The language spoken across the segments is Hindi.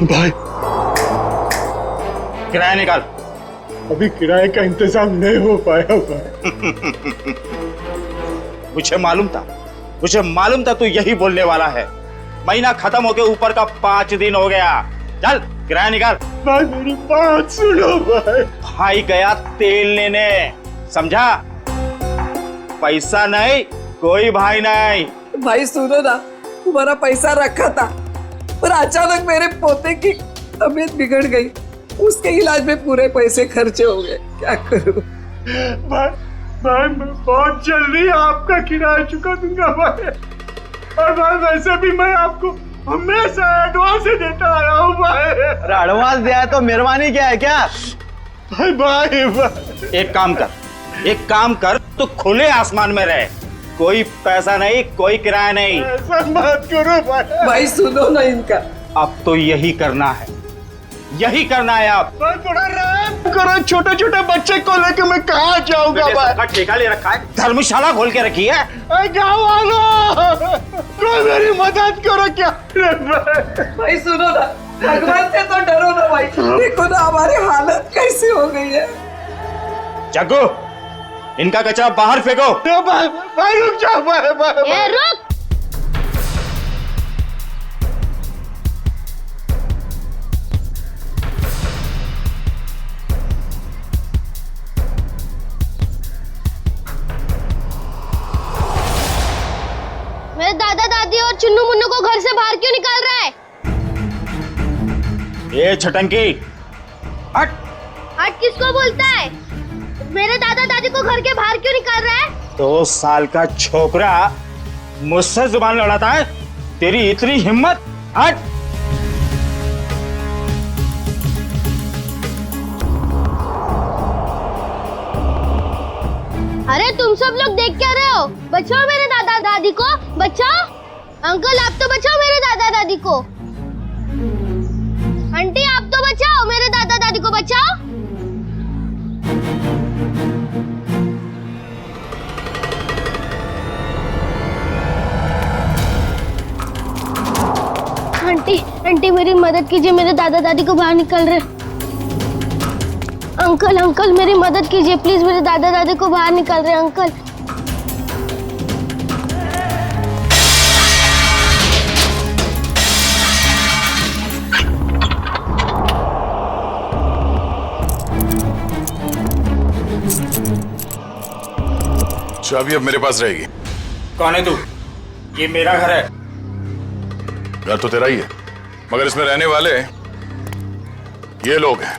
भाई किराया निकाल। अभी किराए का इंतजाम नहीं हो पाया भाई। मुझे मालूम था तू यही बोलने वाला है। महीना खत्म होके ऊपर का 5 दिन हो गया। चल किराया निकाल। भाई मेरी बात सुनो भाई। भाई गया तेल लेने, समझा? पैसा नहीं, कोई भाई नहीं। भाई सुनो ना, तुम्हारा पैसा रखा था पर अचानक मेरे पोते की तबीयत बिगड़ गई, उसके इलाज में पूरे पैसे खर्चे हो गए, क्या करूं? भाई मैं बहुत जल्दी आपका किराया चुका दूंगा भाई। और भाई वैसे भी मैं आपको हमेशा एडवांस देता आया हूँ भाई। एडवांस दिया है तो मेहरबानी क्या है क्या? भाई एक काम कर, तू खुले आसमान में रहे। कोई पैसा नहीं, कोई किराया नहीं। ऐसा मत करो भाई। भाई सुनो ना इनका। अब तो यही करना है आप। भाई थोड़ा रहम करो, छोटे छोटे बच्चे को लेकर मैं कहाँ जाऊंगा भाई? सबका ठेका ले रखा है, धर्मशाला खोल के रखी है। गाँव वालों, कोई मेरी मदद करो क्या? भाई सुनो ना, भगवान से तो डरो ना भाई। देखो ना हमारी हालत कैसी हो गई है। जग्गू, इनका कचरा बाहर फेंको। भाई रुक जाओ भाई। ए रुक। मेरे दादा दादी और चुन्नू मुन्नू को घर से बाहर क्यों निकाल रहा है? ये छटंकी, हट। हट किसको बोलता है? मेरे दादा दादी को घर के बाहर क्यों निकाल रहा है? 2 साल का छोकरा मुझसे जुबान लड़ाता है? तेरी इतनी हिम्मत? हट। अरे तुम सब लोग देख क्या रहे हो? बचाओ मेरे दादा दादी को, बचाओ। अंकल आप तो बचाओ मेरे दादा दादी को। आंटी आप तो बचाओ मेरे दादा दादी को, बचाओ। आंटी मेरी मदद कीजिए, मेरे दादा दादी को बाहर निकल रहे। अंकल मेरी मदद कीजिए प्लीज, मेरे दादा दादी को बाहर निकल रहे अंकल। चाबी अब मेरे पास रहेगी। कौन है तू? ये मेरा घर है। घर तो तेरा ही है, मगर इसमें रहने वाले ये लोग हैं।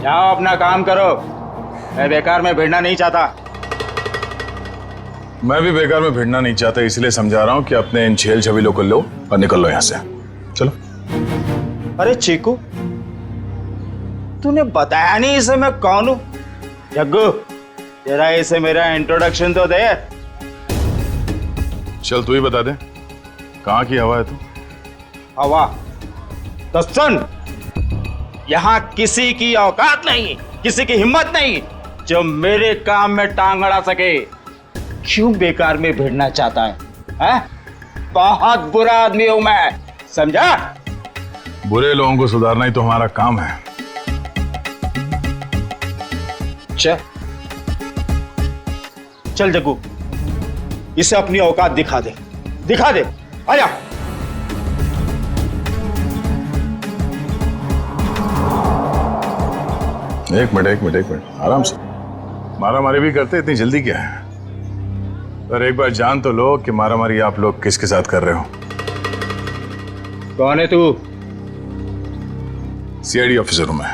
जाओ अपना काम करो, मैं बेकार में भिड़ना नहीं चाहता। मैं भी बेकार में भिड़ना नहीं चाहता, इसलिए समझा रहा हूं कि अपने इन छेल छबीलों को लो और निकल लो यहां से। चलो। अरे चीकू, तूने बताया नहीं इसे मैं कौन हूं? जग्गू, जरा इसे मेरा इंट्रोडक्शन तो दे। चल तू ही बता दे, कहां की हवा है तू? हवा? तो सुन, यहां किसी की औकात नहीं, किसी की हिम्मत नहीं जो मेरे काम में टांग अड़ा सके। क्यों बेकार में भिड़ना चाहता है? बहुत बुरा आदमी हूं मैं, समझा? बुरे लोगों को सुधारना ही तो हमारा काम है। चल जग्गू, इसे अपनी औकात दिखा दे। आजा। एक मिनट, आराम से। मारामारी भी करते, इतनी जल्दी क्या है? पर एक बार जान तो लो कि मारामारी आप लोग किसके साथ कर रहे हो। कौन है तू? सीआईडी ऑफिसर हूं मैं।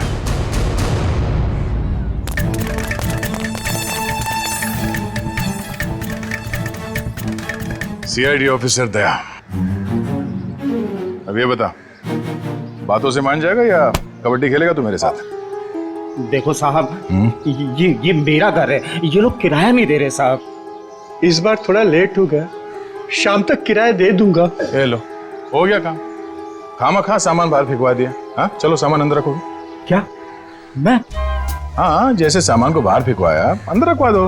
सीआईडी ऑफिसर दया। अब ये बता, बातों से मान जाएगा या कबड्डी खेलेगा तू मेरे साथ? देखो साहब, ये मेरा घर है, ये लोग किराया नहीं दे रहे साहब। इस बार थोड़ा लेट हो गया, शाम तक किराया दे दूंगा। ए लो, हो गया काम। खामा सामान बाहर फेंकवा दिया। हाँ चलो सामान अंदर रखो। क्या? मैं? हाँ, जैसे सामान को बाहर फेंकवाया अंदर रखवा दो।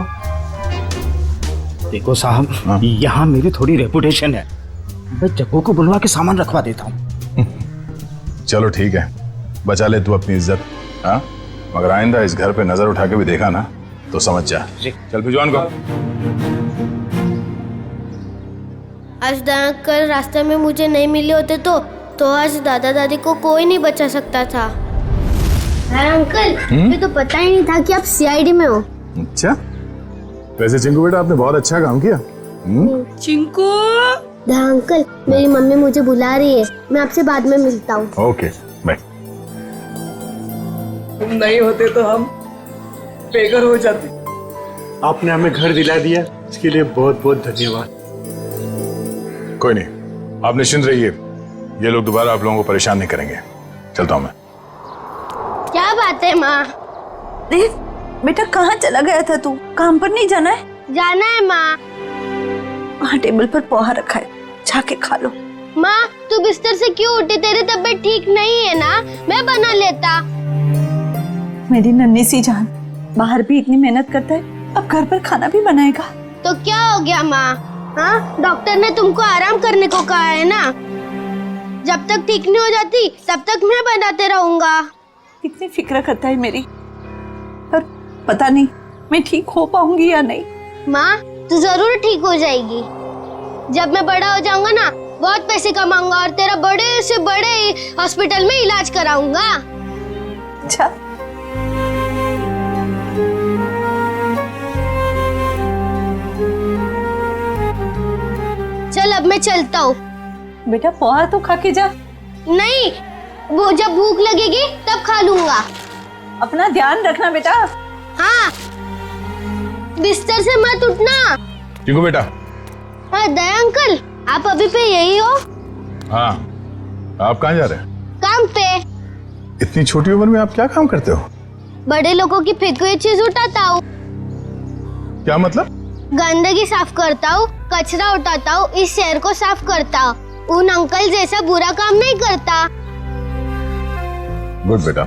देखो साहब, यहाँ मेरी थोड़ी रेपुटेशन है, मैं जग्गू को बुलवा के सामान रखवा देता हूँ। चलो ठीक है, बचा ले तू अपनी इज्जत। हाँ, मगर आइंदा इस घर पे नजर उठा के भी देखा ना तो समझ जा। चल भिजवान को। आज अंकल रास्ते में मुझे नहीं मिले होते तो आज दादा दादी को कोई नहीं बचा सकता था। अरे अंकल, मुझे तो पता ही नहीं था कि आप सीआईडी में हो। अच्छा, वैसे चिंकू बेटा आपने बहुत अच्छा काम किया। चिंकू, अंकल, मेरी मम्मी मुझे बुला रही है, मैं आपसे बाद में मिलता हूँ। Okay bye. तुम नहीं होते तो हम बेघर हो जाते। आपने हमें घर दिला दिया, इसके लिए बहुत बहुत धन्यवाद। कोई नहीं, आप निश्चिंत रहिए, ये लोग दोबारा आप लोगों को परेशान नहीं करेंगे। चलता हूँ मैं। क्या बात है माँ? देव बेटा, कहाँ चला गया था तू? काम पर नहीं जाना है? जाना है माँ। वहाँ टेबल पर पोहा रखा है, जाके खा लो। माँ, तू बिस्तर से क्यों उठी? तेरी तबीयत ठीक नहीं है ना? मैं बना लेता। मेरी नन्ही सी जान, बाहर भी इतनी मेहनत करता है, अब घर पर खाना भी बनाएगा। तो क्या हो गया माँ? हाँ, डॉक्टर ने तुमको आराम करने को कहा है ना। जब तक ठीक नहीं हो जाती तब तक मैं बनाते रहूंगा। कितनी फिक्र करता है मेरी, पर पता नहीं मैं ठीक हो पाऊंगी या नहीं। माँ, तू जरूर ठीक हो जाएगी। जब मैं बड़ा हो जाऊंगा ना, बहुत पैसे कमाऊंगा और तेरा बड़े से बड़े हॉस्पिटल में इलाज कराऊंगा। अच्छा, चल अब मैं चलता हूँ। बेटा पोहा तो खा के जा। नहीं, वो जब भूख लगेगी तब खा लूंगा। अपना ध्यान रखना बेटा। हाँ, बिस्तर से मत उठना। चिंकू बेटा। हाँ दया अंकल, आप अभी पे यही हो? हाँ, आप कहाँ जा रहे हैं? काम पे। इतनी छोटी उम्र में आप क्या काम करते हो? बड़े लोगों की फेंकी हुई चीज उठाता हूँ। क्या मतलब? गंदगी साफ करता हूँ, कचरा उठाता हूँ, इस शहर को साफ करता हूँ। उन अंकल जैसा बुरा काम नहीं करता। गुड बेटा।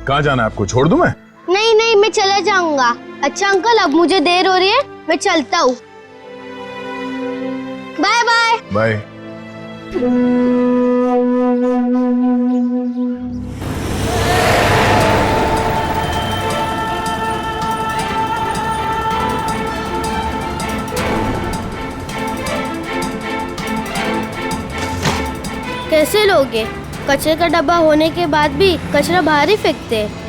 कहाँ जाना है आपको? छोड़ दूं मैं? नहीं नहीं, मैं चला जाऊंगा। अच्छा अंकल, अब मुझे देर हो रही है, मैं चलता हूँ। Bye bye. बाय। कैसे लोगे? कचरे का डब्बा होने के बाद भी कचरा बाहर ही फेंकते हैं।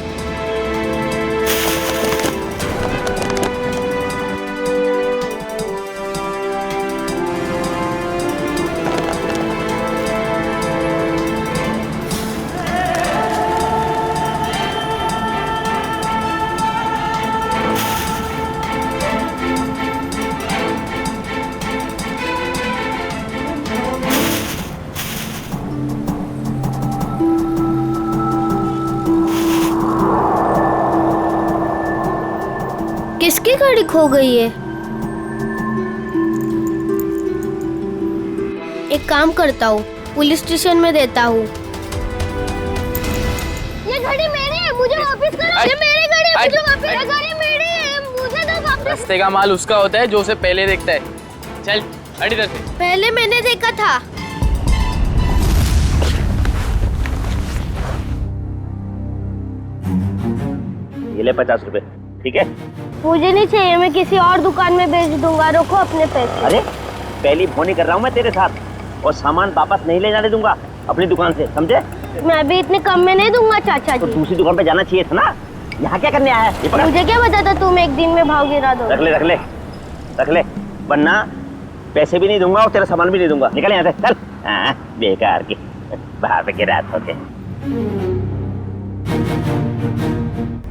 किसकी गाड़ी खो गई है? एक काम करता हूँ, पुलिस स्टेशन में देता हूँ। ये गाड़ी मेरी है, मुझे वापस करो। ये मेरी गाड़ी है, मुझे वापस। ये गाड़ी मेरी है, मुझे दो वापस। रास्ते का माल उसका होता है जो उसे पहले देखता है। चल हट इधर से। पहले मैंने देखा था। ये ले 50 रुपए, ठीक है? मुझे नहीं चाहिए, मैं किसी और दुकान में बेच दूंगा। रखो अपने पैसे। अरे पहली फोन कर रहा हूँ मैं तेरे साथ, और सामान वापस नहीं ले जाने दूंगा अपनी दुकान से, समझे? मैं भी इतने कम में नहीं दूंगा चाचा तो जी। दूसरी दुकान पे जाना चाहिए था ना। यहाँ क्या करने आया है? ये पकड़। मुझे क्या पता था तुम एक दिन में भाव गिरा दो। रख ले रख ले रख ले, वरना पैसे भी नहीं दूंगा और तेरा सामान भी नहीं दूंगा। निकल यहाँ से, चल। हाँ, बेकार की बाहर पे गिरा होते।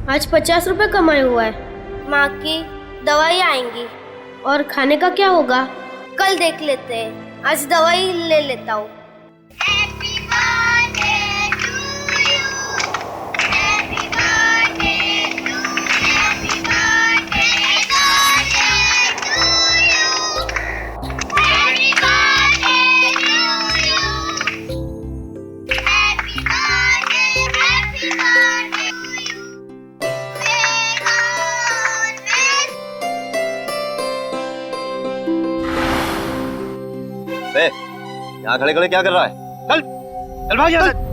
आज 50 रुपए कमाए हुआ है। माँ की दवाई आएंगी और खाने का क्या होगा कल देख लेते हैं। आज दवाई ले लेता हूँ। यहाँ खड़े खड़े क्या कर रहा है? चल चल भाग यहाँ से।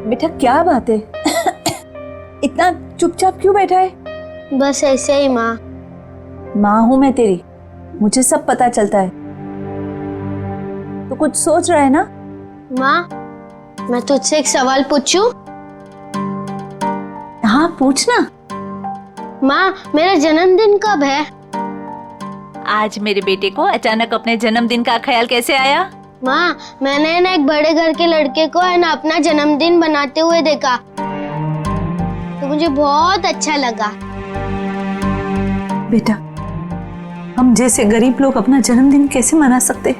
बेटा क्या बात है? इतना चुपचाप क्यों बैठा है? बस ऐसे ही माँ। माँ हूं मैं तेरी, मुझे सब पता चलता है। तो कुछ सोच रहा है ना? माँ मैं तुझसे एक सवाल पूछूं? हाँ पूछना। माँ मेरा जन्मदिन कब है? आज मेरे बेटे को अचानक अपने जन्मदिन का ख्याल कैसे आया? माँ मैंने ना एक बड़े घर के लड़के को है ना अपना जन्मदिन मनाते हुए देखा, तो मुझे बहुत अच्छा लगा। बेटा हम जैसे गरीब लोग अपना जन्मदिन कैसे मना सकते?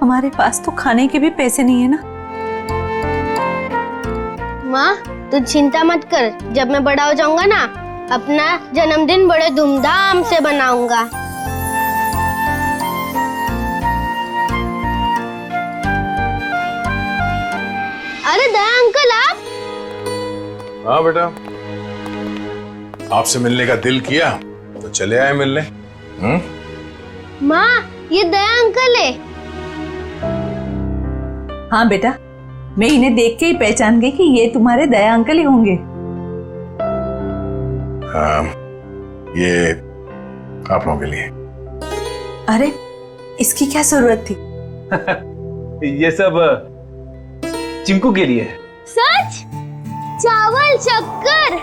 हमारे पास तो खाने के भी पैसे नहीं है ना। माँ तू चिंता मत कर, जब मैं बड़ा हो जाऊंगा ना अपना जन्मदिन बड़े धूमधाम से मनाऊंगा। अरे दया अंकल आप? हाँ बेटा, आपसे मिलने का दिल किया तो चले आए मिलने। माँ ये दया अंकल है। हाँ बेटा, मैं इन्हें देख के ही पहचान गई कि ये तुम्हारे दया अंकल ही होंगे। हाँ, ये आप लोगों के लिए। अरे इसकी क्या जरूरत थी? ये सब चिंकू के लिए। सच? चावल, शक्कर,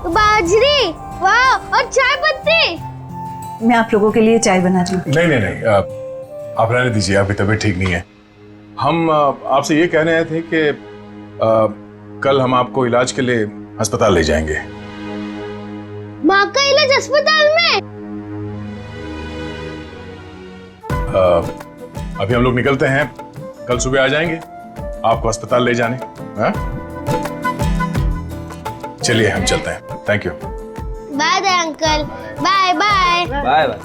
बाजरी, वाह, और चाय पत्ती। मैं आप लोगों के लिए चाय बनाती हूँ। नहीं नहीं नहीं, आप रहने दीजिए, आपकी तबीयत ठीक नहीं है। हम आपसे ये कहने आए थे कि कल हम आपको इलाज के लिए अस्पताल ले जाएंगे। माँ का इलाज अस्पताल में? अभी हम लोग निकलते हैं, कल सुबह आ जाएंगे आपको अस्पताल ले जाने। हाँ? चलिए हम चलते हैं। Thank you. Bye Daya uncle. Bye bye. Bye bye.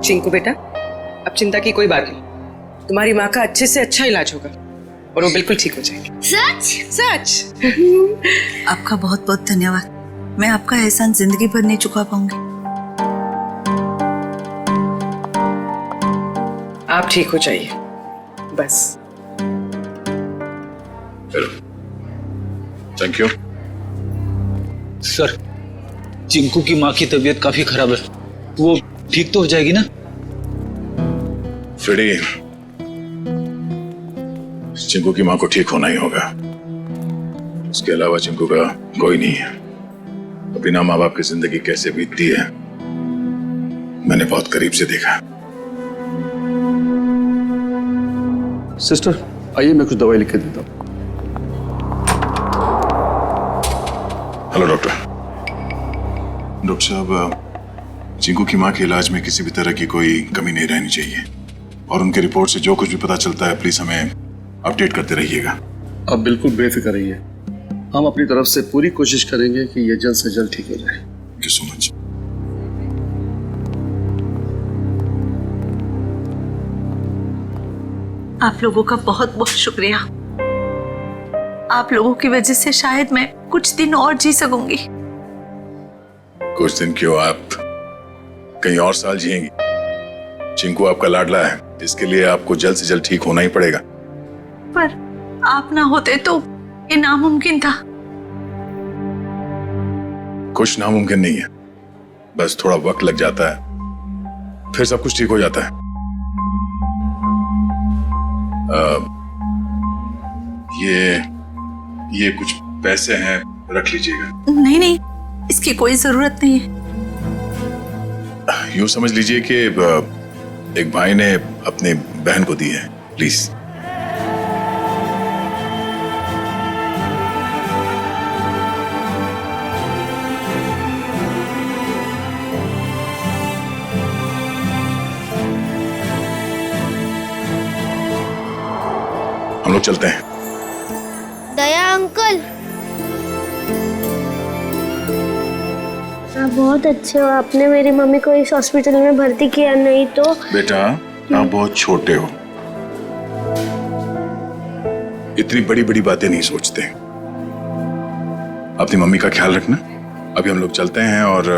Chinku बेटा अब चिंता की कोई बात नहीं, तुम्हारी माँ का अच्छे से अच्छा इलाज होगा और वो बिल्कुल ठीक हो जाएगी। सच? सच। आपका बहुत बहुत धन्यवाद, मैं आपका एहसान जिंदगी भर नहीं चुका पाऊंगी। आप ठीक हो जाइए बस। Thank you. सर चिंकू की माँ की तबीयत काफी खराब है, वो ठीक तो हो जाएगी ना? फ्रेडी, चिंकू की माँ को ठीक होना ही होगा, उसके अलावा चिंकू का कोई नहीं है। बिना माँ बाप की जिंदगी कैसे बीतती है मैंने बहुत करीब से देखा। सिस्टर आइए, मैं कुछ दवाई लिख के देता हूँ। Hello doctor. डॉक्टर साहब, चिंकू की माँ के इलाज में किसी भी तरह की कोई कमी नहीं रहनी चाहिए और उनके रिपोर्ट से जो कुछ भी पता चलता है प्लीज हमें अपडेट करते रहिएगा। आप बिल्कुल बेफिक्र रहिए, हम अपनी तरफ से पूरी कोशिश करेंगे कि ये जल्द से जल्द ठीक हो जाए। Thank you so much. आप लोगों का बहुत बहुत शुक्रिया, आप लोगों की वजह से शायद मैं कुछ दिन और जी सकूंगी। कुछ दिन क्यों, आप कहीं और साल जिएंगी। चिंकू आपका लाडला है, इसके लिए आपको जल्द से जल्द ठीक होना ही पड़ेगा। पर आप ना होते तो ये नामुमकिन था। कुछ नामुमकिन नहीं है, बस थोड़ा वक्त लग जाता है, फिर सब कुछ ठीक हो जाता है। ये कुछ पैसे हैं, रख लीजिएगा। नहीं नहीं, इसकी कोई जरूरत नहीं है। यूं समझ लीजिए कि एक भाई ने अपनी बहन को दी है, प्लीज। हम लोग चलते हैं। दया अंकल, आप बहुत अच्छे हो। आपने मेरी मम्मी को इस हॉस्पिटल में भर्ती किया, नहीं तो। बेटा आप बहुत छोटे हो, इतनी बड़ी बड़ी बातें नहीं सोचते। अपनी मम्मी का ख्याल रखना। अभी हम लोग चलते हैं और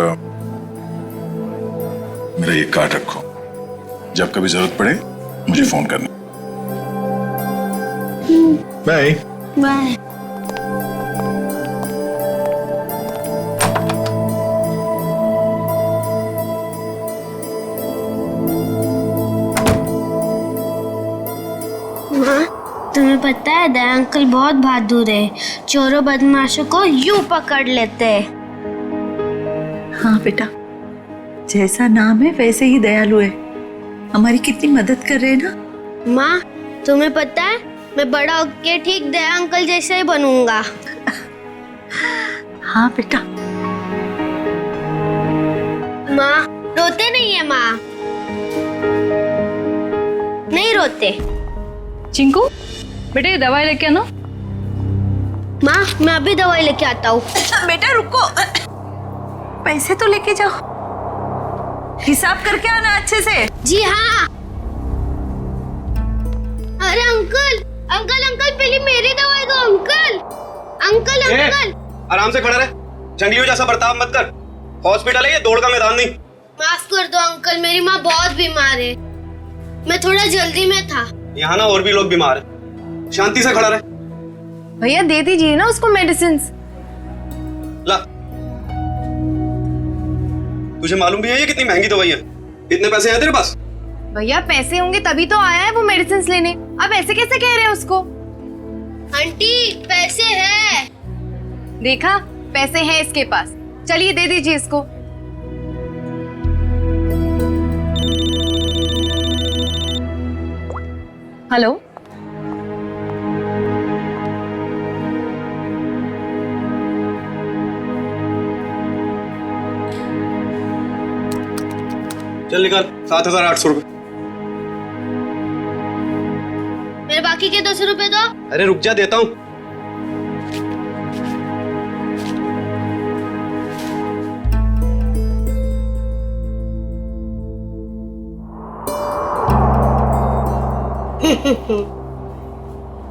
मेरा ये कार्ड रखो, जब कभी जरूरत पड़े मुझे फोन करना। Bye bye. तुम्हें पता है दया अंकल बहुत बहादुर है, चोरों बदमाशों को यूं पकड़ लेते हैं। हाँ बेटा, जैसा नाम है वैसे ही दयालु है। हमारी कितनी मदद कर रहे हैं ना। माँ, तुम्हें पता है मैं बड़ा होके ठीक दया अंकल जैसा ही बनूंगा। हाँ बेटा। माँ रोते नहीं है माँ, नहीं रोते। चिंकू बेटे ये दवाई लेके आना। माँ मैं अभी दवाई लेके आता हूँ। बेटा रुको, पैसे तो लेके जाओ, हिसाब करके आना अच्छे से। जी हाँ। अरे अंकल अंकल अंकल, पहले मेरी दवाई दो अंकल। अंकल अंकल आराम से खड़ा रहे, जंगलियों जैसा बर्ताव मत कर। हॉस्पिटल है ये, दौड़ का मैदान नहीं। माफ कर दो अंकल, मेरी माँ बहुत बीमार है, मैं थोड़ा जल्दी में था। यहाँ ना और भी लोग बीमार हैं, शांति से खड़ा रहे। भैया दे दीजिए ना उसको मेडिसिन। ला, तुझे मालूम भी है ये कितनी महंगी दवाई है? इतने पैसे हैं तेरे पास? भैया पैसे होंगे तभी तो आया है वो मेडिसिन लेने, अब ऐसे कैसे कह रहे हैं उसको? आंटी पैसे है। देखा, पैसे हैं इसके पास, चलिए दे दीजिए इसको। हेलो, चल निकाल 7,800 रुपए। मेरे बाकी के 200 रुपए दो। अरे रुक जा, देता हूँ।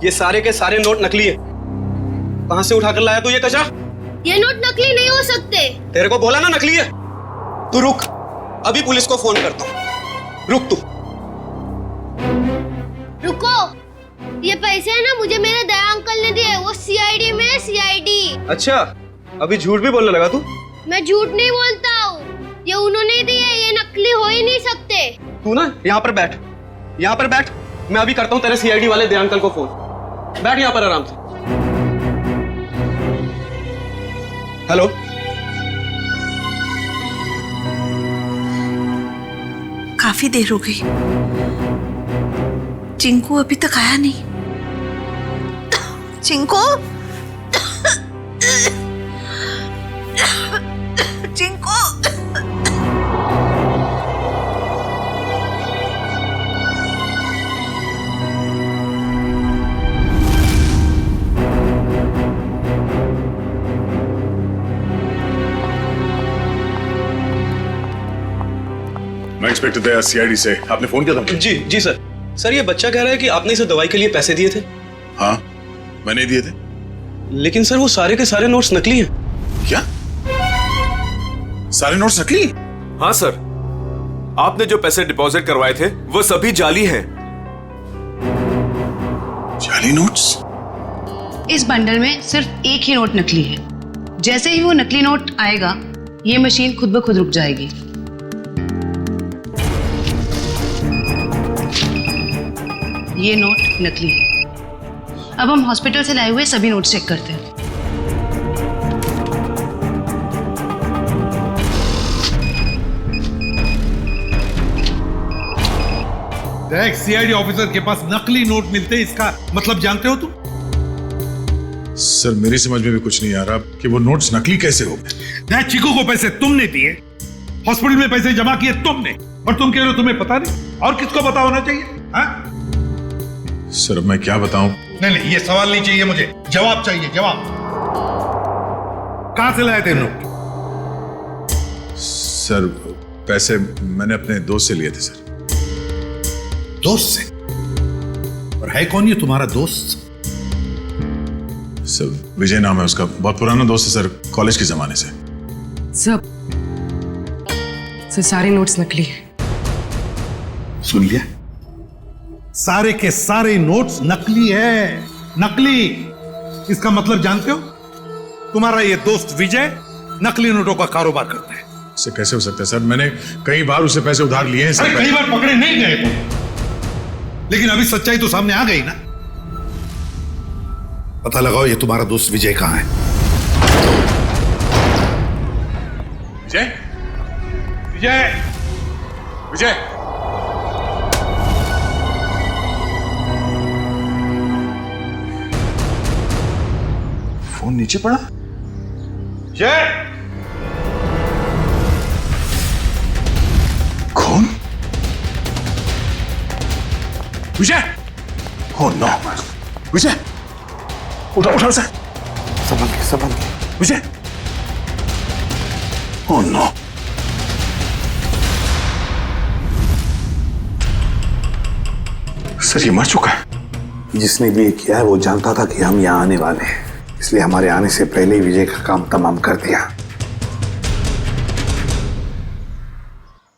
ये सारे के सारे नोट नकली है। कहां से उठाकर लाया तू ये कचरा? ये नोट नकली नहीं हो सकते। तेरे को बोला ना नकली है। तू रुक, अभी पुलिस को फोन करता हूँ। रुक तू। रुको, ये पैसे है ना मुझे मेरे दया अंकल ने दिए, वो सीआईडी में है, सीआईडी। अच्छा, अभी झूठ भी बोलने लगा तू? मैं झूठ नहीं बोलता हूँ, ये उन्होंने दिए, ये नकली हो ही नहीं सकते। तू ना यहाँ पर बैठ, यहाँ पर बैठ। मैं अभी करता हूँ तेरे सीआईडी वाले दया अंकल को फोन। बैठ यहाँ पर आराम से। हेलो, काफी देर हो गई, चिंकू अभी तक आया नहीं। चिंकू, चिंकू। मैं इंस्पेक्टर दया, सीआईडी से। आपने फोन किया था? जी जी सर। सर ये बच्चा कह रहा है कि आपने इसे दवाई के लिए पैसे दिए थे। हाँ, मैंने दिए थे। लेकिन सर वो सारे के सारे नोट्स नकली हैं। क्या? सारे नोट्स नकली? हाँ सर, आपने जो पैसे डिपॉजिट करवाए थे वो सभी जाली हैं। जाली नोट्स? इस बंडल में सिर्फ एक ही नोट नकली है। जैसे ही वो नकली नोट आएगा, ये मशीन खुद ब खुद रुक जाएगी। ये नोट नकली है। अब हम हॉस्पिटल से लाए हुए सभी नोट चेक करते हैं। देख, सीआईडी ऑफिसर के पास नकली नोट मिलते हैं, इसका मतलब जानते हो तुम? सर मेरी समझ में भी कुछ नहीं आ रहा कि वो नोट्स नकली कैसे हो गए। चीकू को पैसे तुमने दिए, हॉस्पिटल में पैसे जमा किए तुमने, और तुम कह रहे हो तुम्हें पता नहीं? और किसको पता होना चाहिए? हाँ? सर मैं क्या बताऊं, नहीं, ये सवाल नहीं चाहिए मुझे, जवाब चाहिए, जवाब। कहां से लाए थे नोट? सर पैसे मैंने अपने दोस्त से लिए थे सर। दोस्त से? और है कौन ये तुम्हारा दोस्त? सर विजय नाम है उसका, बहुत पुराना दोस्त है सर, कॉलेज के जमाने से। सर सारे नोट्स नकली हैं। सुन लिया? सारे के सारे नोट्स नकली है, नकली। इसका मतलब जानते हो? तुम्हारा ये दोस्त विजय नकली नोटों का कारोबार करता है। इससे कैसे हो सकता है सर? मैंने कई बार उससे पैसे उधार लिए हैं सर। कई बार पकड़े नहीं गए तुम, लेकिन अभी सच्चाई तो सामने आ गई ना। पता लगाओ ये तुम्हारा दोस्त विजय कहां है। विजय, विजय, विजय, फोन नीचे पड़ा। विजय, कौन? विजय, ओह नो, विजय, उठा सर, संभल के, विजय, ओह नो, सर ये मर चुका है। जिसने भी ये किया है वो जानता था कि हम यहाँ आने वाले हैं, इसलिए हमारे आने से पहले ही विजय का काम तमाम कर दिया।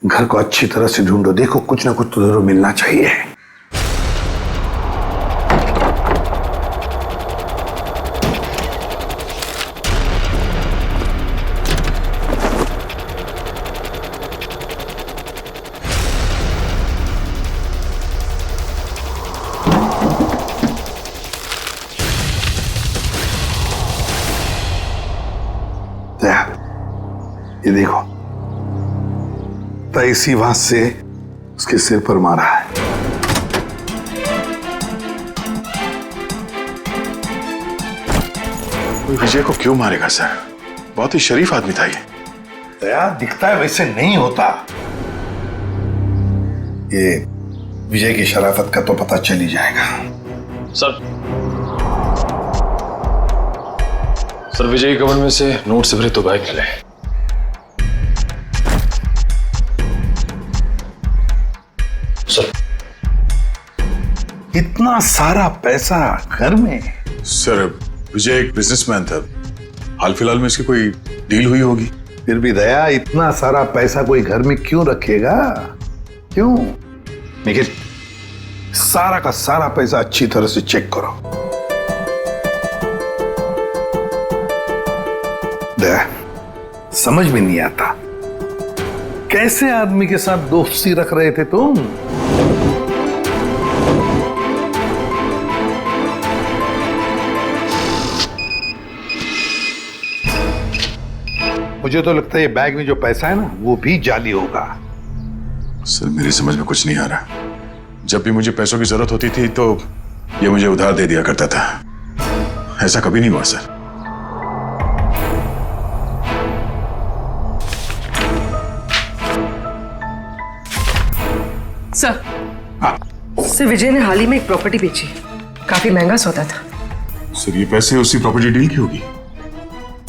घर को अच्छी तरह से ढूंढो, देखो कुछ ना कुछ तो जरूर मिलना चाहिए। ये देखो, तो इसी बात से उसके सिर पर मारा है। विजय को क्यों मारेगा सर? बहुत ही शरीफ आदमी था ये। दया दिखता है वैसे नहीं होता। ये विजय की शराफत का तो पता चल ही जाएगा। सर विजय के कमर में से नोट से भरे 2 बैग मिले। सर इतना सारा पैसा घर में? सर विजय एक बिजनेसमैन था, हाल फिलहाल में इसकी कोई डील हुई होगी। फिर भी दया इतना सारा पैसा कोई घर में क्यों रखेगा? क्यों? निखिल, सारा का सारा पैसा अच्छी तरह से चेक करो। दया, समझ में नहीं आता कैसे आदमी के साथ दोस्ती रख रहे थे तुम? मुझे तो लगता है ये बैग में जो पैसा है ना वो भी जाली होगा। सर मेरी समझ में कुछ नहीं आ रहा। जब भी मुझे पैसों की जरूरत होती थी तो ये मुझे उधार दे दिया करता था, ऐसा कभी नहीं हुआ सर। सर विजय ने हाल ही में एक प्रॉपर्टी बेची, काफी महंगा सौदा था। सर ये पैसे उसी प्रॉपर्टी डील की होगी।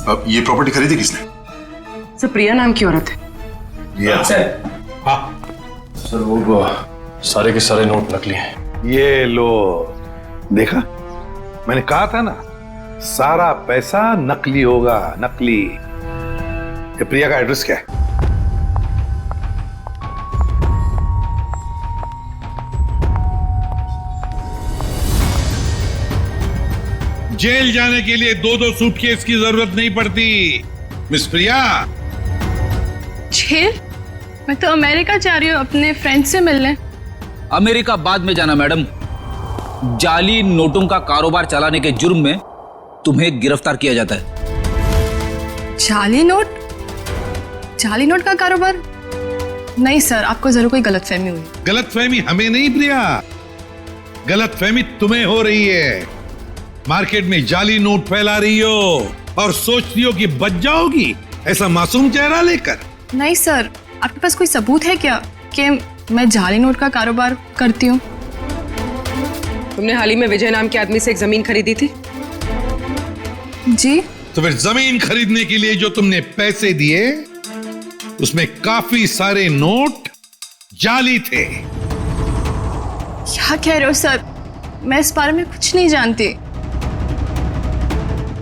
अब ये प्रॉपर्टी खरीदी किसने? सर प्रिया नाम की औरत है। हाँ सर वो सारे के सारे नोट नकली हैं। ये लो, देखा मैंने कहा था ना, सारा पैसा नकली होगा, नकली। ये प्रिया का एड्रेस क्या है? जेल जाने के लिए 2-2 सूटकेस की जरूरत नहीं पड़ती मिस प्रिया। जेल? मैं तो अमेरिका जा रही हूँ अपने फ्रेंड से मिलने। अमेरिका बाद में जाना मैडम, जाली नोटों का कारोबार चलाने के जुर्म में तुम्हें गिरफ्तार किया जाता है। जाली नोट? जाली नोट का कारोबार? नहीं सर, आपको जरूर कोई गलतफहमी हुई। गलतफहमी हमें नहीं प्रिया, गलतफहमी तुम्हें हो रही है। मार्केट में जाली नोट फैला रही हो और सोचती हो कि बच जाओगी ऐसा मासूम चेहरा लेकर। नहीं सर, आपके पास कोई सबूत है क्या कि मैं जाली नोट का कारोबार करती हूँ? तुमने हाल ही में विजय नाम के आदमी से एक जमीन खरीदी थी? जी। तो फिर जमीन खरीदने के लिए जो तुमने पैसे दिए उसमें काफी सारे नोट जाली थे। क्या कह रहे हो सर? मैं इस बारे में कुछ नहीं जानती।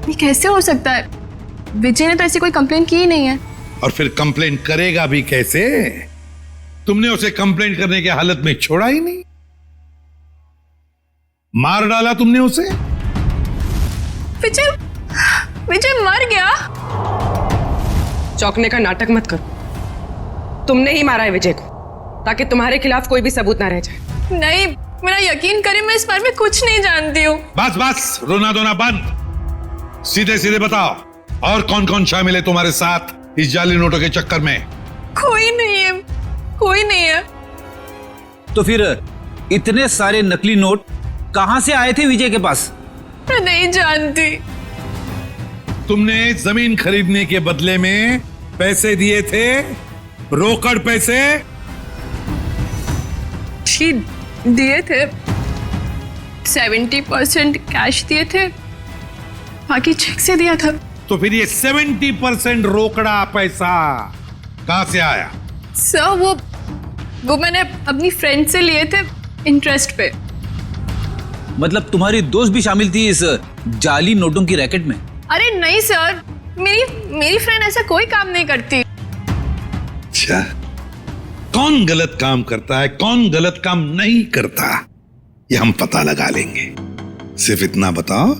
ये कैसे हो सकता है? विजय ने तो ऐसी कोई कंप्लेन की ही नहीं है। और फिर कंप्लेंट करेगा भी कैसे? तुमने उसे कंप्लेंट करने के हालत में छोड़ा ही नहीं, मार डाला तुमने उसे। विजय मर गया? चौंकने का नाटक मत करो। तुमने ही मारा है विजय को, ताकि तुम्हारे खिलाफ कोई भी सबूत ना रह जाए। नहीं, मेरा यकीन करें, मैं इस बारे में कुछ नहीं जानती हूँ। बस बस, रोना धोना बंद। सीधे सीधे बताओ, और कौन कौन शामिल है तुम्हारे साथ इस जाली नोटों के चक्कर में? कोई नहीं है, कोई नहीं है। तो फिर इतने सारे नकली नोट कहां से आए थे विजय के पास? मैं नहीं जानती। तुमने जमीन खरीदने के बदले में पैसे दिए थे, रोकड़ पैसे? जी, दिए थे। 70% कैश दिए थे, बाकी चेक से दिया था। तो फिर ये 70% रोकड़ा पैसा कहां से आया? सर, वो मैंने अपनी फ्रेंड से लिए थे इंटरेस्ट पे। मतलब तुम्हारी दोस्त भी शामिल थी इस जाली नोटों की रैकेट में? अरे नहीं सर, मेरी फ्रेंड ऐसा कोई काम नहीं करती। अच्छा, कौन गलत काम करता है, कौन गलत काम नहीं करता, ये हम पता लगा लेंगे। सिर्फ इतना बताओ,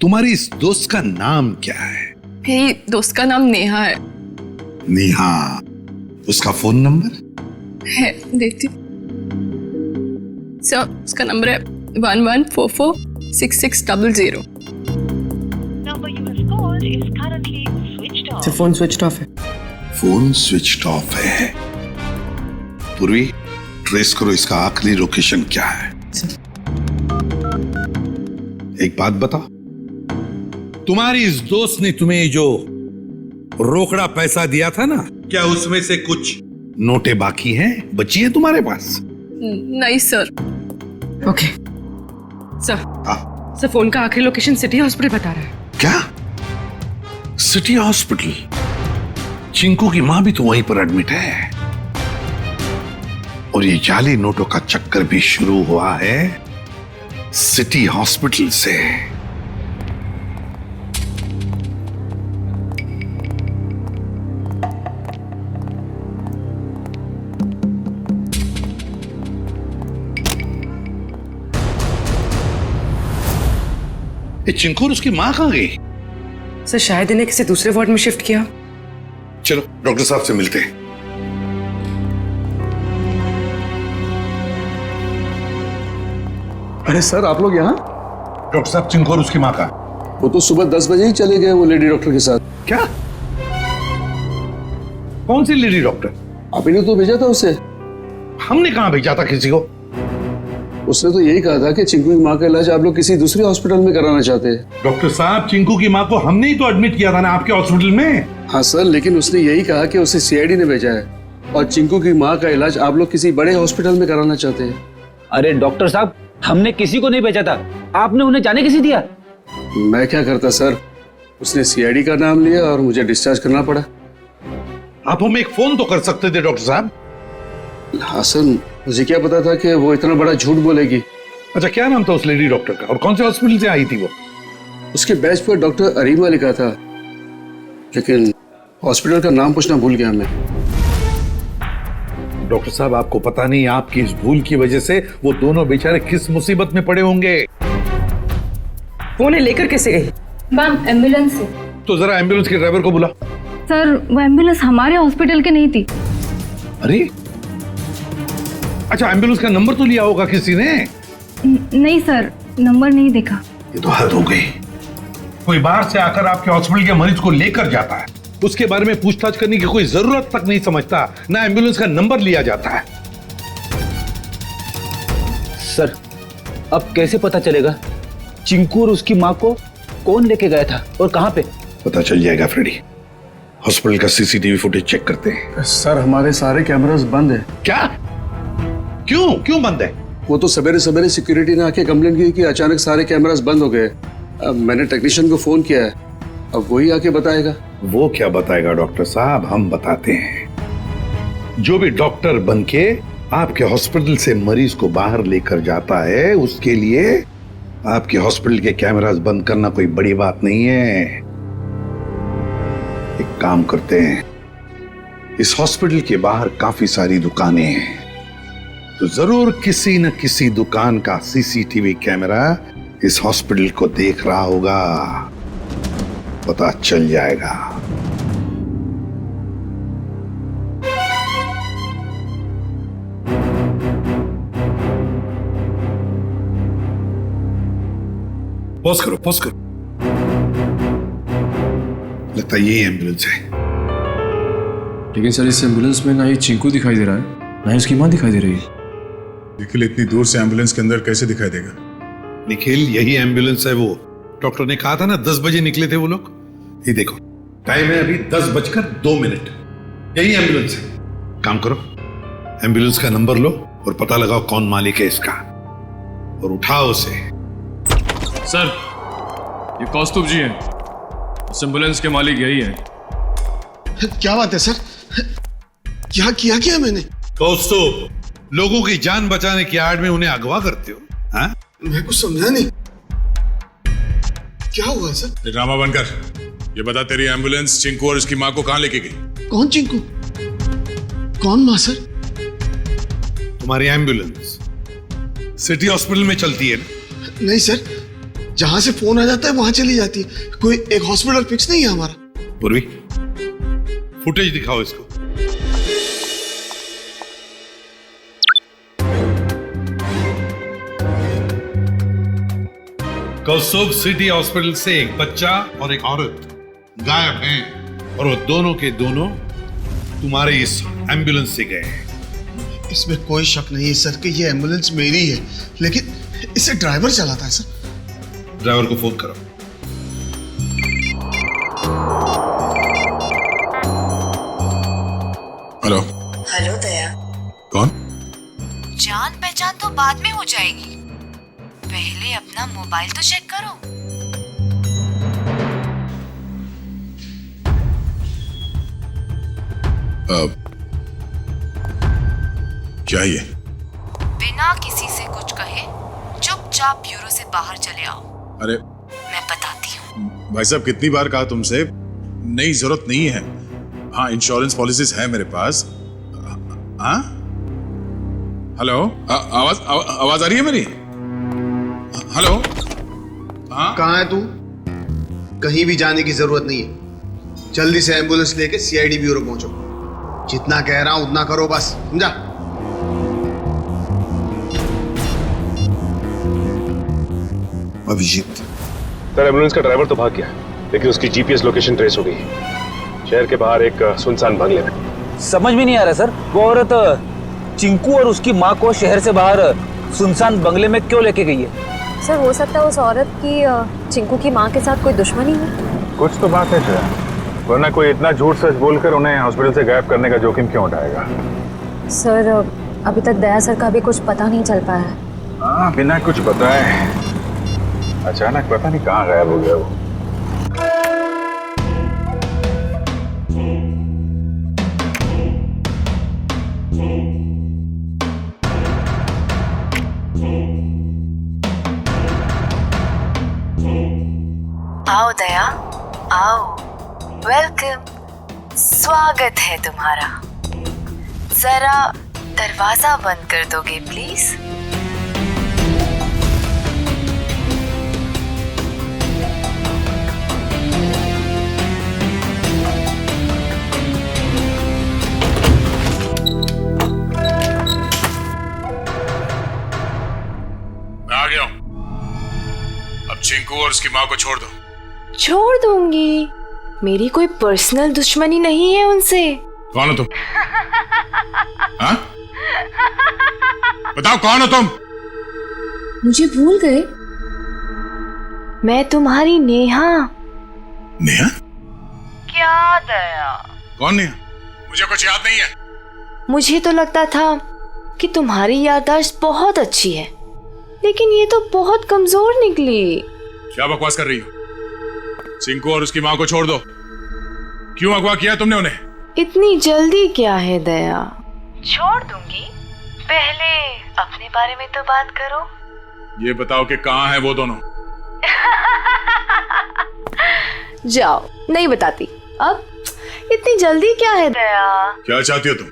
तुम्हारी इस दोस्त का नाम क्या है? मेरी दोस्त का नाम नेहा है। नेहा, उसका फोन नंबर है, देती सर। उसका नंबर है 11446600। फोन स्विच ऑफ है। फोन स्विच ऑफ है। पूर्वी, ट्रेस करो इसका आखिरी लोकेशन क्या है। एक बात बताओ, तुम्हारी इस दोस्त ने तुम्हें जो रोकड़ा पैसा दिया था ना, क्या उसमें से कुछ नोटें बाकी हैं, बची है तुम्हारे पास? नहीं sir. Okay sir, sir phone का आखिरी लोकेशन सिटी हॉस्पिटल बता रहा है। क्या? City hospital? चिंकू की मां भी तो वहीं पर एडमिट है। और ये जाली नोटों का चक्कर भी शुरू हुआ है सिटी हॉस्पिटल से। ये चिंकू और उसकी मां कहां गई? सर शायद इन्हें किसी दूसरे वार्ड में शिफ्ट किया। चलो डॉक्टर साहब से मिलते हैं। अरे सर, आप लोग यहाँ? डॉक्टर साहब, चिंकू और उसकी मां का? वो तो सुबह 10 बजे ही चले गए, वो लेडी डॉक्टर के साथ। क्या? कौन सी लेडी डॉक्टर? आप ही ने तो भेजा था उसे। हमने कहां भेजा था किसी को? उसने तो यही कहा था कि चिंकू की माँ का इलाज आप लोग किसी दूसरे हॉस्पिटल में कराना चाहते हैं। डॉक्टर साहब, चिंकू की माँ को हमने ही तो एडमिट किया था ना आपके हॉस्पिटल में। हाँ सर, लेकिन उसने यही कहा कि उसे सीआईडी ने भेजा है और चिंकू की माँ का इलाज आप लोग किसी बड़े हॉस्पिटल में कराना चाहते हैं। अरे डॉक्टर साहब, हमने किसी को नहीं भेजा था, आपने उन्हें जाने किसी दिया? मैं क्या करता सर, उसने सीआईडी का नाम लिया और मुझे डिस्चार्ज करना पड़ा। आप हमें एक फोन तो कर सकते थे डॉक्टर साहब। हाँ सर, मुझे क्या पता था कि वो इतना बड़ा झूठ बोलेगी। अच्छा, क्या नाम था उस लेडी डॉक्टर का और कौन से हॉस्पिटल से आई थी वो? उसके बैच पर डॉक्टर अरीमा लिखा था, लेकिन हॉस्पिटल का नाम पूछना भूल गया मैं। डॉक्टर साहब, आपको पता नहीं आपकी इस भूल की वजह से वो दोनों बेचारे किस मुसीबत में पड़े होंगे। वो उन्हें लेकर कैसे गई? मैम, एम्बुलेंस से। तो जरा एम्बुलेंस के ड्राइवर को बुला। सर, वो एम्बुलेंस हमारे हॉस्पिटल की नहीं थी। अरे अच्छा, एम्बुलेंस का नंबर तो लिया होगा किसी ने? नहीं सर, नंबर नहीं देखा। ये तो हद हो गई। कोई बाहर से आकर आपके हॉस्पिटल के मरीज को लेकर जाता है, उसके बारे में पूछताछ करने की कोई जरूरत तक नहीं समझता, ना एम्बुलेंस का नंबर लिया जाता है। सर, अब कैसे पता चलेगा चिंकू और उसकी माँ को कौन लेके गया था और कहां पे? पता चल जाएगा फ्रेडी। हॉस्पिटल का सीसीटीवी फुटेज चेक करते हैं। सर, हमारे सारे कैमरास बंद है। क्या? क्यों बंद है? वो तो सवेरे सवेरे सिक्योरिटी ने आके कंप्लेंट की कि अचानक सारे कैमरास बंद हो गए। अब मैंने टेक्नीशियन को फोन किया है, अब वही आके बताएगा। वो क्या बताएगा डॉक्टर साहब, हम बताते हैं। जो भी डॉक्टर बनके आपके हॉस्पिटल से मरीज को बाहर लेकर जाता है, उसके लिए आपके हॉस्पिटल के कैमरास बंद करना कोई बड़ी बात नहीं है। एक काम करते हैं, इस हॉस्पिटल के बाहर काफी सारी दुकानें हैं, तो जरूर किसी न किसी दुकान का सीसीटीवी कैमरा इस हॉस्पिटल को देख रहा होगा, पता चल जाएगा। पॉज करो, पॉज करो। लगता है यही एम्बुलेंस है। लेकिन सर इस एम्बुलेंस में ना ही चिंकू दिखाई दे रहा है, ना ही उसकी मां दिखाई दे रही है। निखिल इतनी दूर से एम्बुलेंस के अंदर कैसे दिखाई देगा? निखिल यही एम्बुलेंस है। वो डॉक्टर ने कहा था ना 10 बजे निकले थे वो लोग। ये देखो टाइम है अभी 10:02। यही एम्बुलेंस है। काम करो, एम्बुलेंस का नंबर लो और पता लगाओ कौन मालिक है इसका, और उठाओ उसे। सर ये कौस्तुभ जी हैं, इस एम्बुलेंस के मालिक यही है। क्या बात है सर, क्या किया क्या मैंने? कौस्तुभ, लोगों की जान बचाने की आड़ में उन्हें अगवा करते हो? हाँ? मैं कुछ समझा नहीं, क्या हुआ सर? ड्रामा बनकर ये बता, तेरी एम्बुलेंस चिंकू और उसकी माँ को कहाँ लेके गई? कौन चिंकू, कौन माँ सर? तुम्हारी एम्बुलेंस सिटी हॉस्पिटल में चलती है ना? नहीं सर, जहां से फोन आ जाता है वहां चली जाती है, कोई एक हॉस्पिटल फिक्स नहीं है हमारा। पूर्वी फुटेज दिखाओ इसको। कौस्तुभ सिटी हॉस्पिटल से एक बच्चा और एक औरत गायब हैं, और वो दोनों के दोनों तुम्हारे इस एम्बुलेंस से गए हैं। इसमें कोई शक नहीं है सर कि ये एम्बुलेंस मेरी है, लेकिन इसे ड्राइवर चलाता है सर। ड्राइवर को फोन करो। हेलो। हेलो दया। कौन? जान पहचान तो बाद में हो जाएगी, पहले अपना मोबाइल तो चेक करो। क्या ये? बिना किसी से कुछ कहे चुपचाप ब्यूरो से बाहर चले आओ। अरे मैं बताती हूँ। भाई साहब, कितनी बार कहा तुमसे, नहीं जरूरत नहीं है। हाँ, इंश्योरेंस पॉलिसीज है मेरे पास। हाँ हेलो, आवाज आ रही है मेरी? हेलो। हाँ कहाँ है तू? कहीं भी जाने की जरूरत नहीं है, जल्दी से एम्बुलेंस लेके सीआईडी ब्यूरो पहुंचो। जितना कह रहा हूं उतना करो बस, समझा? अभिजीत सर, एम्बुलेंस का ड्राइवर तो भाग गया, लेकिन उसकी जीपीएस लोकेशन ट्रेस हो गई शहर के बाहर एक सुनसान बंगले में। समझ में नहीं आ रहा सर, वो औरत चिंकू और उसकी माँ को शहर से बाहर सुनसान बंगले में क्यों लेके गई है? सर हो सकता है उस औरत की चिंकू की माँ के साथ कोई दुश्मनी हो। कुछ तो बात है सर, वरना कोई इतना झूठ सच बोलकर उन्हें हॉस्पिटल से गायब करने का जोखिम क्यों उठाएगा? सर अभी तक दया सर का भी कुछ पता नहीं चल पाया है। हाँ, बिना कुछ बताए अचानक पता नहीं कहाँ गायब हो गया वो। आओ दया, आओ, वेलकम, स्वागत है तुम्हारा। जरा दरवाजा बंद कर दोगे प्लीज? आ गया हूं। अब चिंकू और उसकी माँ को छोड़ दो। छोड़ दूंगी, मेरी कोई पर्सनल दुश्मनी नहीं है उनसे। कौन हो तुम? हाँ? बताओ कौन हो तुम? मुझे भूल गए? मैं तुम्हारी नेहा। नेहा? क्या दया? कौन नेहा? मुझे कुछ याद नहीं है। मुझे तो लगता था कि तुम्हारी याददाश्त बहुत अच्छी है, लेकिन ये तो बहुत कमजोर निकली। क्या बकवास कर रही हो? चिंकू और उसकी माँ को छोड़ दो। क्यों अगवा किया तुमने उन्हें? इतनी जल्दी क्या है दया? छोड़ दूंगी, पहले अपने बारे में तो बात करो। ये बताओ कि कहाँ है वो दोनों? जाओ, नहीं बताती। अब इतनी जल्दी क्या है दया? क्या चाहती हो तुम?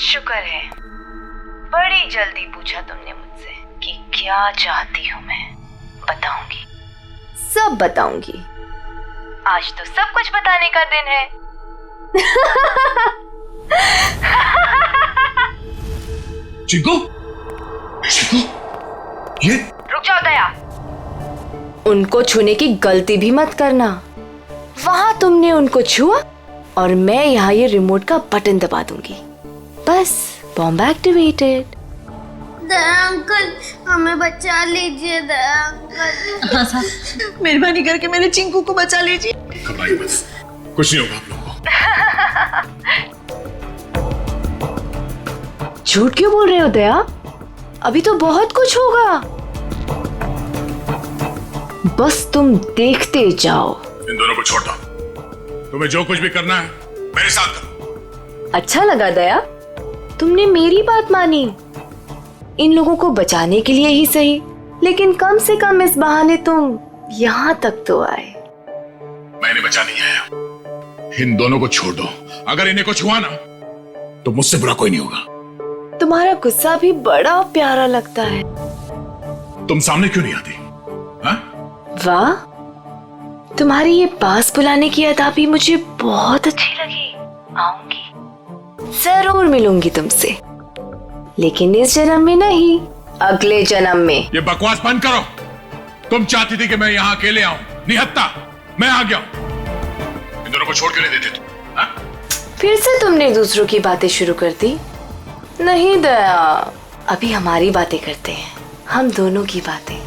शुक्र है बड़ी जल्दी पूछा तुमने मुझसे कि क्या चाहती हूँ मैं। बताऊंगी, सब बताऊंगी। आज तो सब कुछ बताने का दिन है। चिंकू, चिंकू, ये रुक जाओ दया, उनको छूने की गलती भी मत करना। वहां तुमने उनको छुआ और मैं यहाँ ये रिमोट का बटन दबा दूंगी। बस बॉम्ब एक्टिवेटेड। दया अंकल, हमें बचा लीजिए दया अंकल। हाँ साहब, मेहरबानी करके मेरे चिंकू को बचा लीजिए। घबराइए बस, कुछ नहीं होगा आप लोगों को। झूठ क्यों बोल रहे हो दया? अभी तो बहुत कुछ होगा, बस तुम देखते जाओ। इन दोनों को छोड़ दो। तुम्हें जो कुछ भी करना है मेरे साथ करो। अच्छा लगा दया, तुमने मेरी बात मानी। इन लोगों को बचाने के लिए ही सही, लेकिन कम से कम इस बहाने तुम यहाँ तक तो आए। मैंने बचा नहीं आया। इन दोनों को छोड़ दो। अगर इन्हें कुछ हुआ ना तो मुझसे बुरा कोई नहीं होगा। तुम्हारा गुस्सा भी बड़ा प्यारा लगता है। तुम सामने क्यों नहीं आती? वाह, तुम्हारी ये पास बुलाने की अदा भी मुझे बहुत अच्छी लगी। आऊंगी, जरूर मिलूंगी तुमसे, लेकिन इस जन्म में नहीं, अगले जन्म में। ये बकवास बंद करो। तुम चाहती थी कि मैं यहाँ अकेले आऊं, निहत्ता मैं आ गया। इन दोनों को छोड़ के नहीं देते तुम। फिर से तुमने दूसरों की बातें शुरू कर दी। नहीं दया, अभी हमारी बातें करते हैं, हम दोनों की बातें।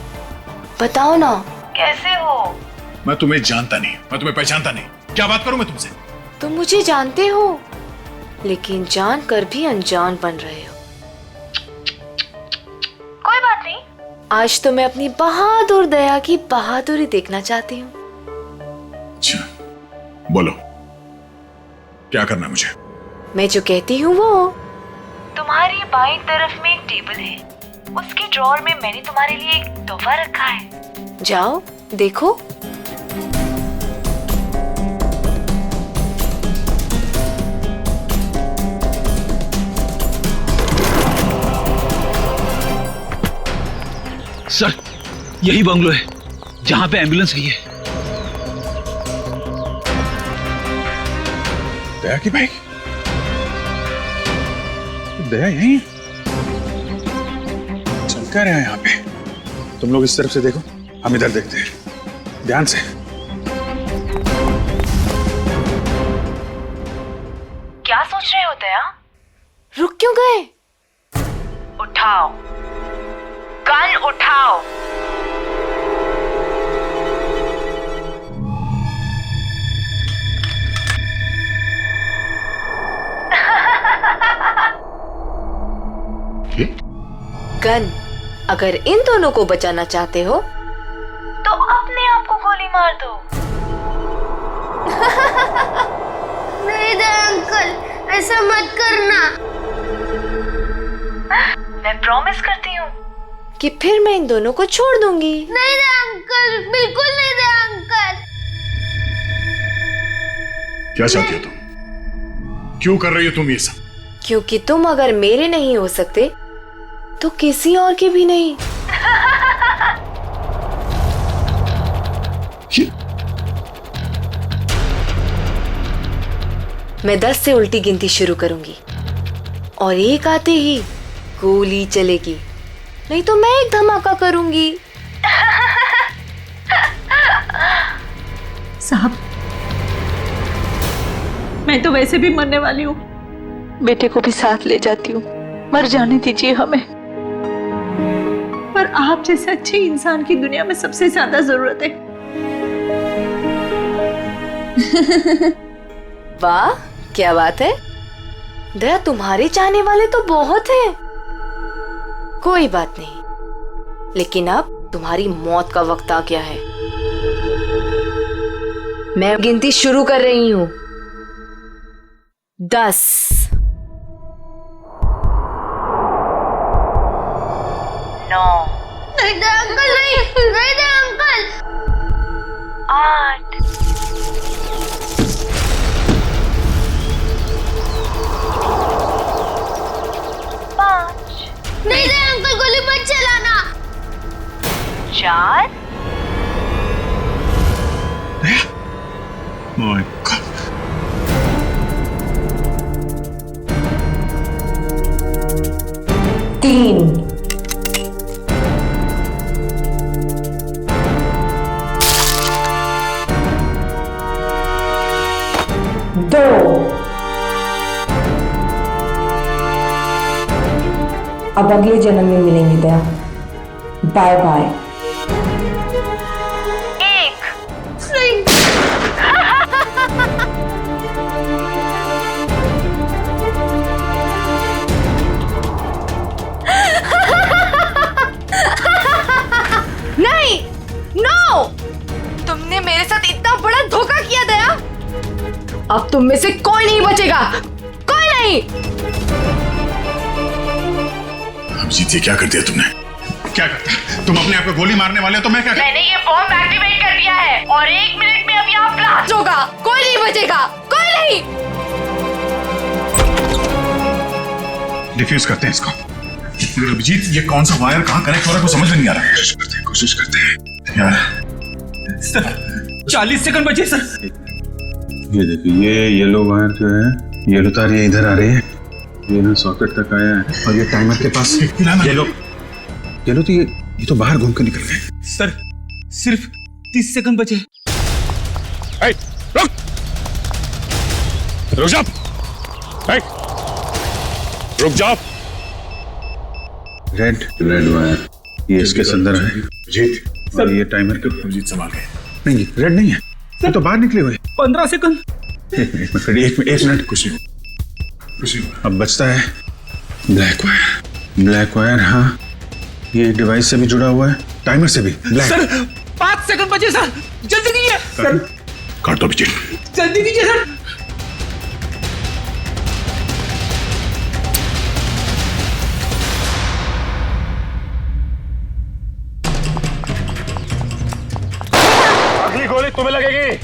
बताओ ना, कैसे हो? मैं तुम्हें जानता नहीं, मैं तुम्हें पहचानता नहीं, क्या बात करूं मैं तुमसे? तुम मुझे जानते हो, लेकिन जान कर भी अनजान बन रहे हो। कोई बात नहीं, आज तो मैं अपनी बहादुर दया की बहादुरी देखना चाहती हूँ। अच्छा, बोलो क्या करना है मुझे? मैं जो कहती हूँ वो, तुम्हारी बाईं तरफ में एक टेबल है, उसके ड्रॉअर में मैंने तुम्हारे लिए एक तोहफा रखा है। जाओ देखो। सर, यही बंगलो है जहां पे एम्बुलेंस गई है। दया की बाइक? दया यहीं चल क्या रहा है यहाँ पे? तुम लोग इस तरफ से देखो, हम इधर देखते हैं ध्यान से। क्या सोच रहे हो दया? रुक क्यों गए? उठाओ, गन उठाओ। गन, अगर इन दोनों को बचाना चाहते हो तो अपने आप को गोली मार दो। नहीं दया अंकल, ऐसा मत करना। मैं प्रॉमिस करती हूँ कि फिर मैं इन दोनों को छोड़ दूंगी। नहीं दया अंकल, बिल्कुल नहीं दया अंकल। क्या चाहती हो तुम? क्यों कर रही हो तुम ये सब? क्योंकि तुम अगर मेरे नहीं हो सकते तो किसी और के भी नहीं। मैं 10 से उल्टी गिनती शुरू करूंगी और 1 आते ही गोली चलेगी, नहीं तो मैं एक धमाका करूंगी। साहब, मैं तो वैसे भी मरने वाली हूँ, बेटे को भी साथ ले जाती हूँ, मर जाने दीजिए हमें। पर आप जैसे अच्छे इंसान की दुनिया में सबसे ज्यादा जरूरत है। वाह, क्या बात है दया, तुम्हारे चाहने वाले तो बहुत हैं। कोई बात नहीं, लेकिन अब तुम्हारी मौत का वक्त आ गया है। मैं गिनती शुरू कर रही हूं। 10, 9, नहीं दे अंकल, नहीं दे अंकल। 8, 5, नहीं दे अंकल, गोली मत चलाना। 4, My God. 3, 2, अब अगले जन्म में मिलेंगे दया। Bye bye. नहीं, नो! तुमने मेरे साथ इतना बड़ा धोखा किया दया। अब तुम में से कोई नहीं बचेगा, कोई नहीं। अभिजीत, ये क्या कर दिया तुमने? क्या करता? तुम अपने आप को गोली मारने वाले हो तो मैं क्या मैंने ये बॉम्ब एक्टिवेट कर दिया है और 1 मिनट में अब यहाँ ब्लास्ट होगा। कोई नहीं बचेगा, कोई नहीं। डिफ्यूज करते हैं इसको। अभिजीत, ये कौन सा वायर कहाँ कनेक्ट हो रहा है, कुछ समझ में नहीं आ रहा है। कोशिश करते हैं यार। सर 40 सेकंड बचे सर। ये देखिए, ये येलो वायर जो है, येलो तार ये इधर आ रही है, ये ना सॉकेट तक आया है और ये टाइमर के पास येलो तो ये तो बाहर घूम कर निकल गए। सर सिर्फ 30 सेकंड बचे। रुक जा, रुक जाओ। रेड वायर ये इसके अंदर है। जीत और ये टाइमर के जीत संभाल गए। नहीं, रेड नहीं है, ये तो बाहर निकले हुए। 15 सेकंड। एक मिनट कुछ नहीं। अब बचता है ब्लैक वायर। हाँ, ये डिवाइस से भी जुड़ा हुआ है, टाइमर से भी। सर 5 सेकंड बचे सर, जल्दी कीजिए। सर काट दो पीछे, जल्दी कीजिए सर। अगली गोली तुम्हें लगेगी।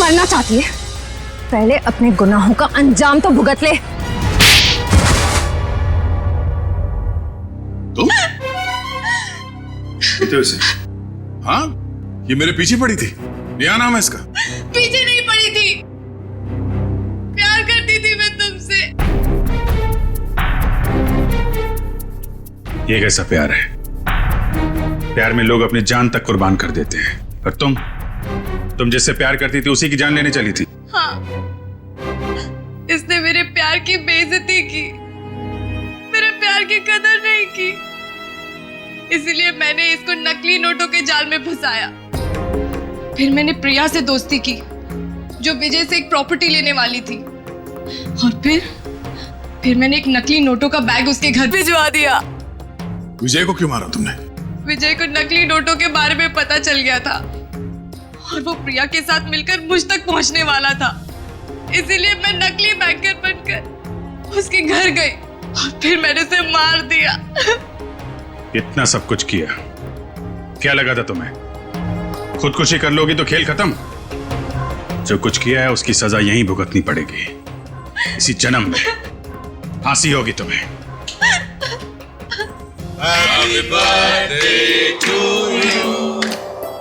मरना चाहती है, पहले अपने गुनाहों का अंजाम तो भुगत ले। तुम इसे? हाँ, ये मेरे पीछे पड़ी थी। क्या नाम है इसका? पीछे नहीं पड़ी थी, प्यार करती थी मैं तुमसे। ये कैसा प्यार है? प्यार में लोग अपनी जान तक कुर्बान कर देते हैं, और तुम जिससे प्यार करती थी उसी की जान लेने चली थी। हाँ, इसने मेरे प्यार की बेइज्जती की, मेरे प्यार की कदर नहीं की, इसीलिए मैंने इसको नकली नोटों के जाल में फंसाया। फिर मैंने प्रिया से दोस्ती की, जो विजय से एक प्रॉपर्टी लेने वाली थी, और फिर मैंने एक नकली नोटों का बैग उसके घर भिजवा दिया। विजय को क्यों मारा तुमने? विजय को नकली नोटों के बारे में पता चल गया था और वो प्रिया के साथ मिलकर मुझ तक पहुंचने वाला था, इसीलिए मैं नकली बैंकर बनकर उसके घर गई और फिर मैंने उसे मार दिया। इतना सब कुछ किया, क्या लगा था तुम्हें? खुदकुशी कर लोगी तो खेल खत्म। जो कुछ किया है उसकी सजा यहीं भुगतनी पड़ेगी, इसी जन्म में फांसी होगी तुम्हें। Happy birthday to you.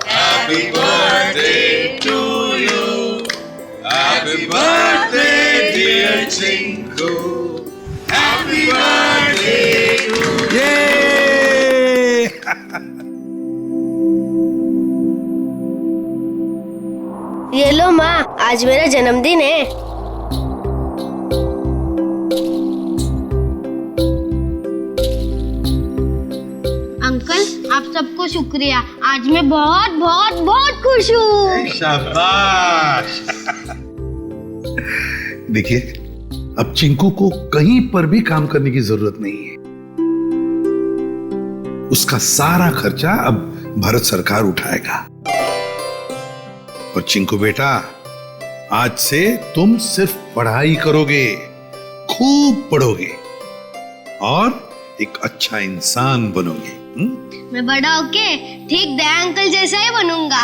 Happy birthday to you. Happy birthday dear Chinku. Happy birthday to you. ये लो माँ, आज मेरा जन्मदिन है। अंकल आप सबको शुक्रिया, आज मैं बहुत बहुत बहुत खुश हूँ। शाबाश। देखिए, अब चिंकू को कहीं पर भी काम करने की जरूरत नहीं है। उसका सारा खर्चा अब भारत सरकार उठाएगा। और चिंकू बेटा, आज से तुम सिर्फ पढ़ाई करोगे, खूब पढ़ोगे और एक अच्छा इंसान बनोगे। मैं बड़ा होके ठीक दया अंकल जैसा ही बनूंगा।